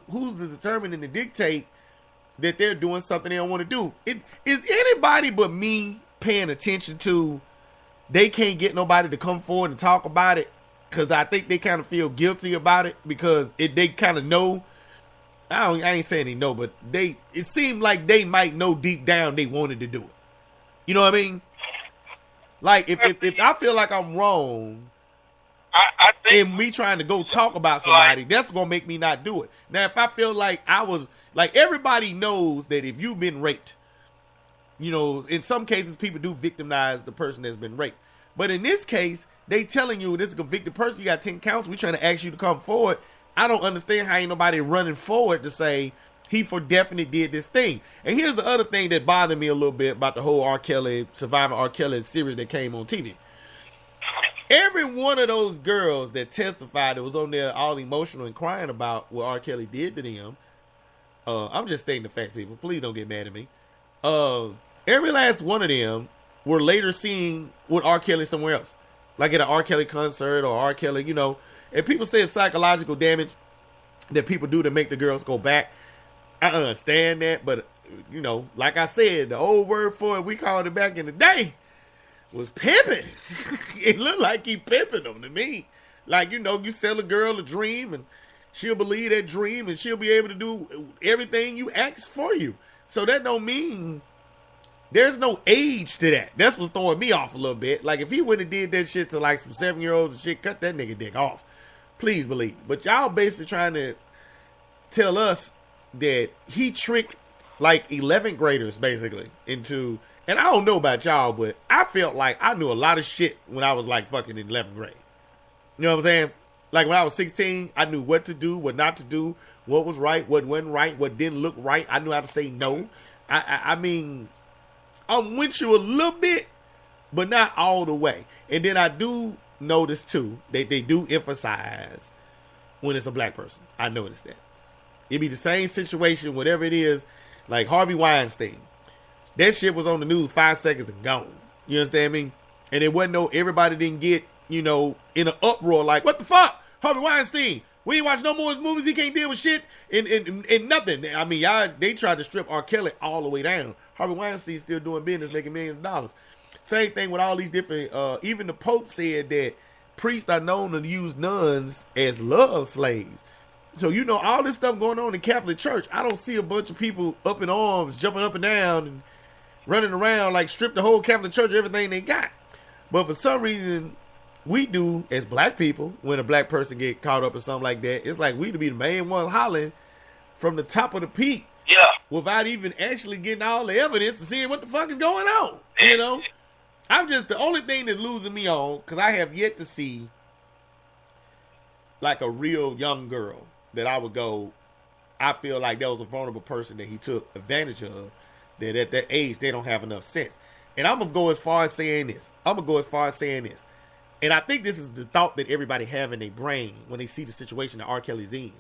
who's to determine and to dictate that they're doing something they don't want to do? Is anybody but me paying attention to they can't get nobody to come forward and talk about it? Because I think they kind of feel guilty about it because they kind of know. I ain't saying they know, but it seemed like they might know deep down they wanted to do it. You know what I mean? Like, if I feel like I'm wrong, I think, and me trying to go talk about somebody, that's going to make me not do it. Now, if I feel like everybody knows that if you've been raped, you know, in some cases, people do victimize the person that's been raped. But in this case, they telling you this is a convicted person, you got 10 counts, we trying to ask you to come forward. I don't understand how ain't nobody running forward to say he for definite did this thing. And here's the other thing that bothered me a little bit about the whole R. Kelly, Surviving R. Kelly series that came on TV. Every one of those girls that testified that was on there all emotional and crying about what R. Kelly did to them, I'm just stating the fact, people. Please don't get mad at me. Every last one of them were later seen with R. Kelly somewhere else. Like at an R. Kelly concert or R. Kelly, you know. And people say it's psychological damage that people do to make the girls go back. I understand that, but, you know, like I said, the old word for it, we called it back in the day, was pimping. It looked like he pimping them to me. Like, you know, you sell a girl a dream, and she'll believe that dream, and she'll be able to do everything you ask for you. So that don't mean there's no age to that. That's what's throwing me off a little bit. Like, if he went and did that shit to, like, some 7-year-olds and shit, cut that nigga dick off. Please believe. But y'all basically trying to tell us that he tricked like 11th graders basically into, and I don't know about y'all, but I felt like I knew a lot of shit when I was like fucking in 11th grade. You know what I'm saying? Like when I was 16, I knew what to do, what not to do, what was right, what wasn't right, what didn't look right. I knew how to say no. I mean, I'm with you a little bit, but not all the way. And then I do notice too, they do emphasize when it's a black person. I noticed that. It be the same situation, whatever it is, like Harvey Weinstein. That shit was on the news 5 seconds and gone. You understand me? And it wasn't everybody didn't get, you know, in an uproar like, what the fuck? Harvey Weinstein, we ain't watch no more of his movies, he can't deal with shit and nothing. I mean, they tried to strip R. Kelly all the way down. Harvey Weinstein's still doing business, making millions of dollars. Same thing with all these different, even the Pope said that priests are known to use nuns as love slaves. So, you know, all this stuff going on in the Catholic Church, I don't see a bunch of people up in arms, jumping up and down and running around like strip the whole Catholic Church of everything they got. But for some reason, we do, as black people, when a black person get caught up in something like that, it's like we to be the main one hollering from the top of the peak. Yeah. Without even actually getting all the evidence to see what the fuck is going on. You know? I'm just, the only thing that's losing me on, because I have yet to see like a real young girl that I would go, I feel like that was a vulnerable person that he took advantage of, that at that age, they don't have enough sense. And I'm going to go as far as saying this. And I think this is the thought that everybody have in their brain when they see the situation that R. Kelly's in.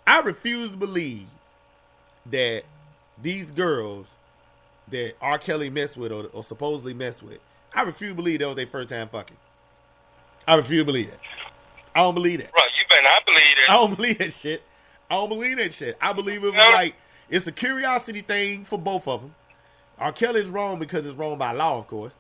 I refuse to believe that these girls that R. Kelly messed with or supposedly messed with, I refuse to believe that was their first time fucking. I refuse to believe that. I don't believe that. Bro, you better not believe that. I don't believe that shit. I believe it was like, it's a curiosity thing for both of them. R. Kelly is wrong because it's wrong by law, of course.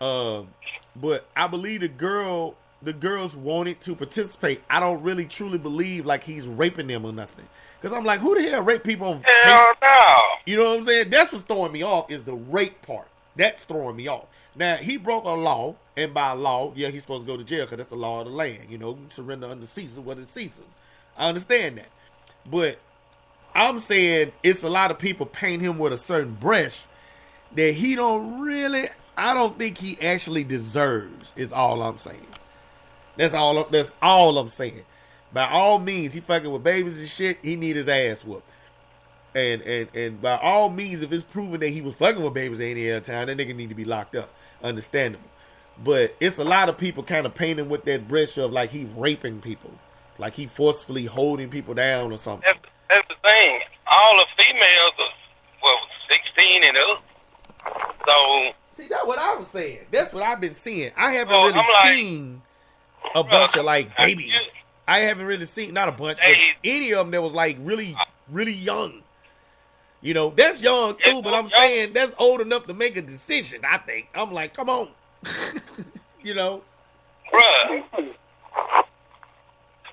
But I believe the girls wanted to participate. I don't really truly believe like he's raping them or nothing. Because I'm like, who the hell rape people on tape? Hell no. You know what I'm saying? That's what's throwing me off, is the rape part. That's throwing me off. Now, he broke a law, and by law, yeah, he's supposed to go to jail because that's the law of the land. You know, surrender unto Caesar what is Caesar's. I understand that. But I'm saying it's a lot of people paint him with a certain brush that he don't really, I don't think he actually deserves, is all I'm saying. That's all I'm saying. By all means, he fucking with babies and shit, he need his ass whooped. And by all means, if it's proven that he was fucking with babies any other time, that nigga need to be locked up. Understandable. But it's a lot of people kind of painting with that brush of like he raping people. Like he forcefully holding people down or something. That's the thing. All the females are, 16 and up. So... See, that's what I was saying. That's what I've been seeing. I haven't really seen a bunch of like babies I haven't really seen, not a bunch, but any of them that was like really, really young. You know, that's young too, but I'm saying that's old enough to make a decision, I think. I'm like, come on. You know? Bruh.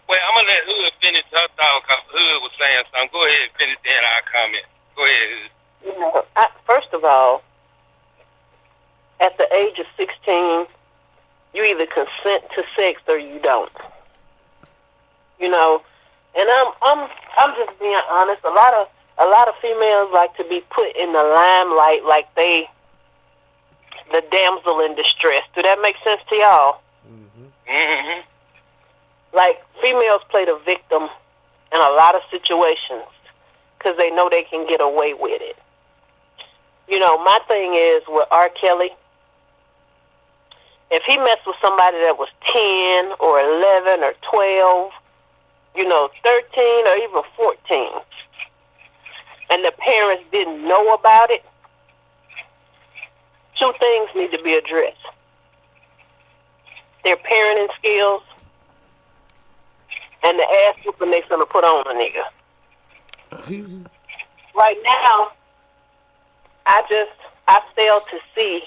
Well, I'm going to let Hood finish her thought because Hood was saying something. Go ahead and finish then I'll comment. Go ahead, Hood. You know, first of all, at the age of 16, you either consent to sex or you don't. You know, and I'm just being honest. A lot of females like to be put in the limelight like they the damsel in distress. Do that make sense to y'all? Mm-hmm. Mm-hmm. Like, females play the victim in a lot of situations because they know they can get away with it. You know, my thing is with R. Kelly, if he messed with somebody that was 10 or 11 or 12, 13 or even 14, and the parents didn't know about it, two things need to be addressed. Their parenting skills and the ass whooping they finna put on a nigga. Right now, I fail to see,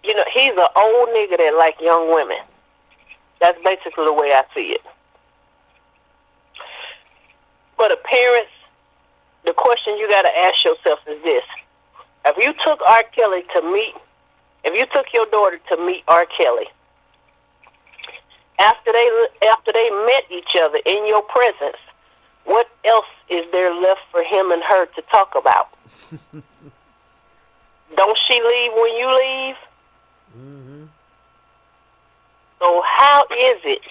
he's an old nigga that like young women. That's basically the way I see it. But the parents, the question you gotta ask yourself is this. If you took your daughter to meet R. Kelly, after they met each other in your presence, what else is there left for him and her to talk about? Don't she leave when you leave? Mm-hmm. So how is it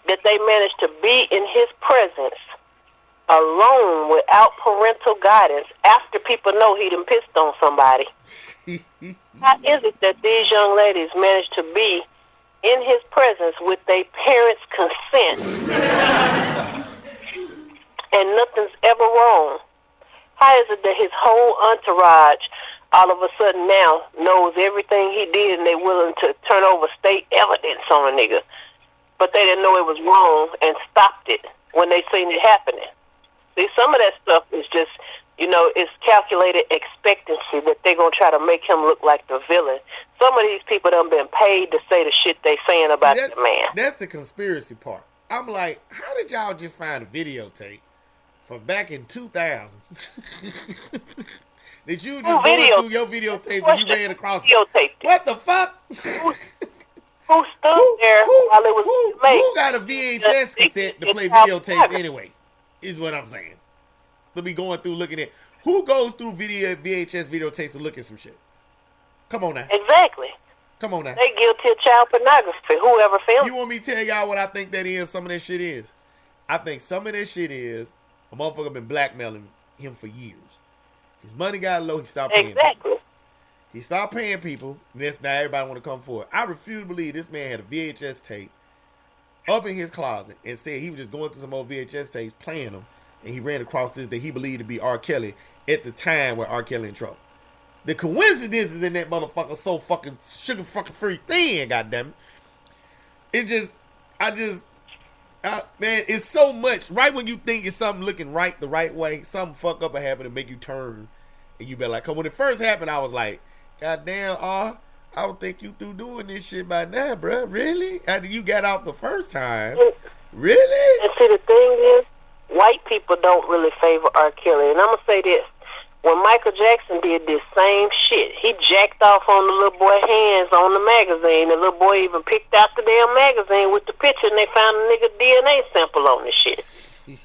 that they managed to be in his presence alone without parental guidance after people know he done pissed on somebody? How is it that these young ladies managed to be in his presence with their parents' consent and nothing's ever wrong? How is it that his whole entourage all of a sudden now knows everything he did and they're willing to turn over state evidence on a nigga, but they didn't know it was wrong and stopped it when they seen it happening? See, some of that stuff is just, it's calculated expectancy that they're going to try to make him look like the villain. Some of these people done been paid to say the shit they saying about the man. That's the conspiracy part. I'm like, how did y'all just find a videotape from back in 2000? Did you just go through your videotape and you ran across it? What the fuck? Who stood there while it was made? Who got a VHS cassette to play videotapes anyway? Is what I'm saying. Let me going through looking at who goes through VHS videotapes to look at some shit. Come on now. Exactly. Come on now. They guilty of child pornography. Whoever filmed. You want me to tell y'all what I think that is? Some of that shit is. I think some of that shit is a motherfucker been blackmailing him for years. His money got low. He stopped paying. Exactly. People. He stopped paying people. And now everybody want to come forward. I refuse to believe this man had a VHS tape up in his closet and said he was just going through some old VHS tapes playing them, and he ran across this that he believed to be R. Kelly at the time where R. Kelly in trouble. The coincidences in that motherfucker so fucking sugar fucking free thin, goddamn it. Man, it's so much. Right when you think it's something looking right the right way, something fuck up will happen to make you turn, and you be like, cause when it first happened, I was like, goddamn, I don't think you through doing this shit by now, bruh. Really? After you got out the first time? Really? And see, the thing is, white people don't really favor R. Kelly. And I'm going to say this. When Michael Jackson did this same shit, he jacked off on the little boy's hands on the magazine. The little boy even picked out the damn magazine with the picture, and they found a nigga DNA sample on the shit.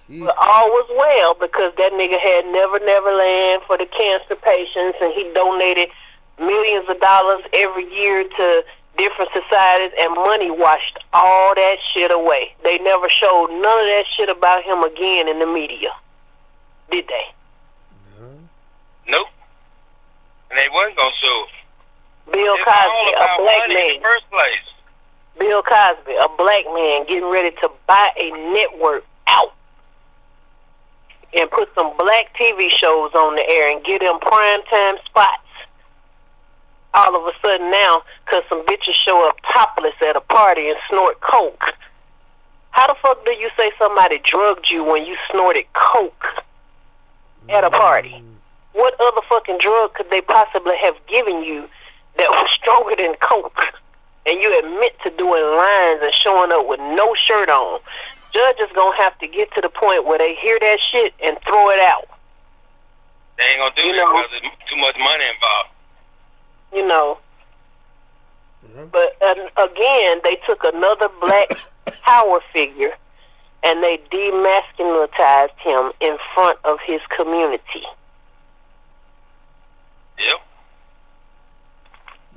But all was well because that nigga had Never Neverland for the cancer patients, and he donated millions of dollars every year to different societies, and money washed all that shit away. They never showed none of that shit about him again in the media, did they? No. Nope. And they wasn't gonna show. Bill Cosby, a black man. In the first place. Bill Cosby, a black man, getting ready to buy a network out and put some black TV shows on the air and get them primetime spots. all of a sudden now, because some bitches show up topless at a party and snort coke. How the fuck do you say somebody drugged you when you snorted coke at a party? What other fucking drug could they possibly have given you that was stronger than coke? And you admit to doing lines and showing up with no shirt on. Judges gonna have to get to the point where they hear that shit and throw it out. They ain't gonna do that because there's too much money involved. You know. But again, they took another black power figure and they demasculinized him in front of his community. Yep.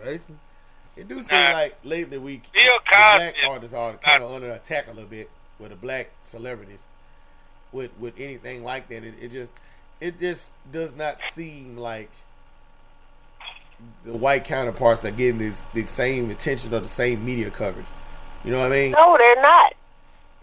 Basically. It do seem like lately the black artists are kind of under attack a little bit with the black celebrities. With anything like that, it just does not seem like the white counterparts are getting the same attention or the same media coverage. You know what I mean? No, they're not.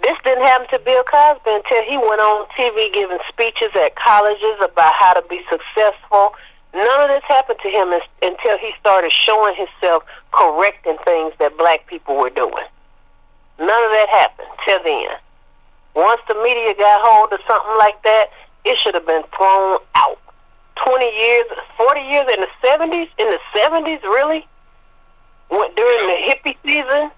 This didn't happen to Bill Cosby until he went on TV giving speeches at colleges about how to be successful. None of this happened to him until he started showing himself correcting things that black people were doing. None of that happened till then. Once the media got hold of something like that, it should have been thrown out. 20 years, 40 years in the 70s? In the 70s, really? During the hippie season?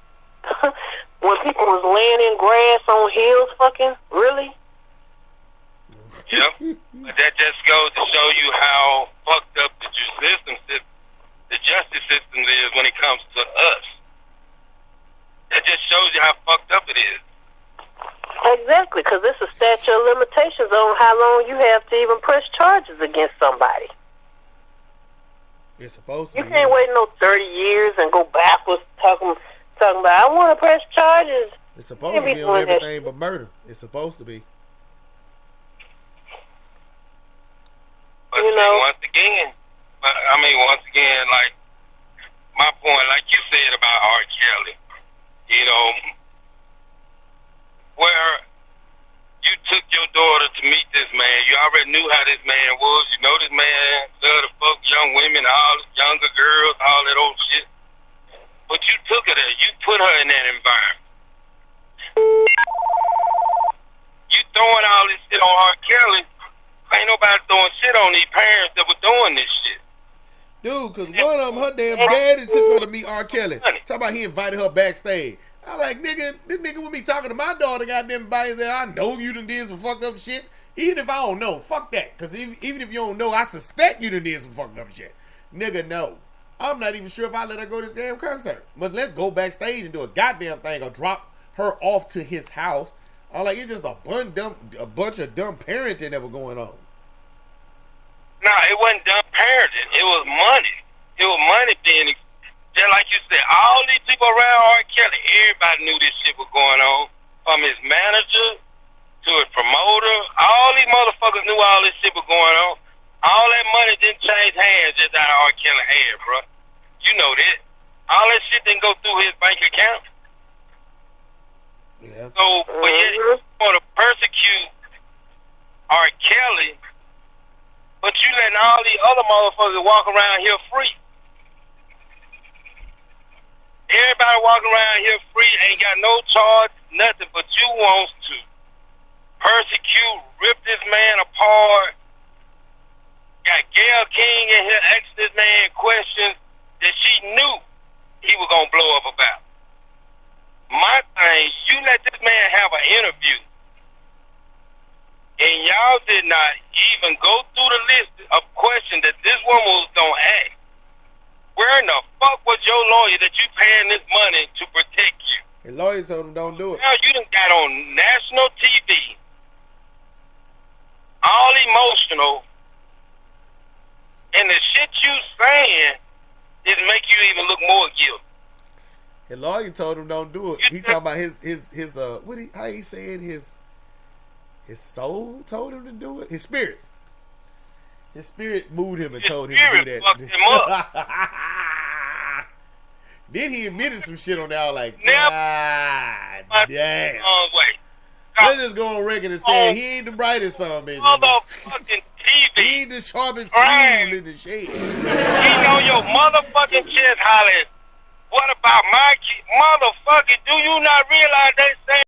When people was laying in grass on hills fucking? Really? Yep. But that just goes to show you how fucked up the justice system is when it comes to us. That just shows you how fucked up it is. Exactly, because it's a statute of limitations on how long you have to even press charges against somebody. It's supposed to You can't wait no 30 years and go backwards talking about, I want to press charges. It's supposed to be on everything but murder. It's supposed to be. But once again, like, my point, like you said about R. Kelly, where you took your daughter to meet this man, you already knew how this man was. You know this man loved to fuck young women, all younger girls, all that old shit. But you took her there. You put her in that environment. You throwing all this shit on R. Kelly. Ain't nobody throwing shit on these parents that were doing this shit. Dude, because one of them, her damn daddy took her to meet R. Kelly. Talk about he invited her backstage. I like, nigga, this nigga with me talking to my daughter, goddamn body there. I know you done did some fucked up shit. Even if I don't know, fuck that. Because even if you don't know, I suspect you done did some fucked up shit. Nigga, no. I'm not even sure if I let her go to this damn concert. But let's go backstage and do a goddamn thing or drop her off to his house. I'm like, it's just a bunch of dumb parenting that was going on. Nah, it wasn't dumb parenting. It was money. It was money being, just like you said, all these people around R. Kelly, everybody knew this shit was going on. From his manager to his promoter, all these motherfuckers knew all this shit was going on. All that money didn't change hands just out of R. Kelly hand, bro. You know that. All that shit didn't go through his bank account. Yeah. So, but yet you want to persecute R. Kelly, but you letting all these other motherfuckers walk around here free. Everybody walking around here free, ain't got no charge, nothing, but you wants to persecute, rip this man apart. Got Gayle King in here asking this man questions that she knew he was going to blow up about. My thing, you let this man have an interview, and y'all did not even go through the list of questions that this woman was going to ask. Where in the fuck was your lawyer that you paying this money to protect you? The lawyer told him don't do it. Now you done got on national TV, all emotional, and the shit you saying is make you even look more guilty. The lawyer told him don't do it. He talking about his how he said his soul told him to do it. His spirit moved him and told him to do that. Fucked him up. Then he admitted some shit on there. Like, Now, God damn. Let's just go on record and say he ain't the brightest son, baby. Motherfucking TV be. He ain't the sharpest Right. tool in the shed. He on your motherfucking chest hollering, what about my kid? Motherfucker, do you not realize they say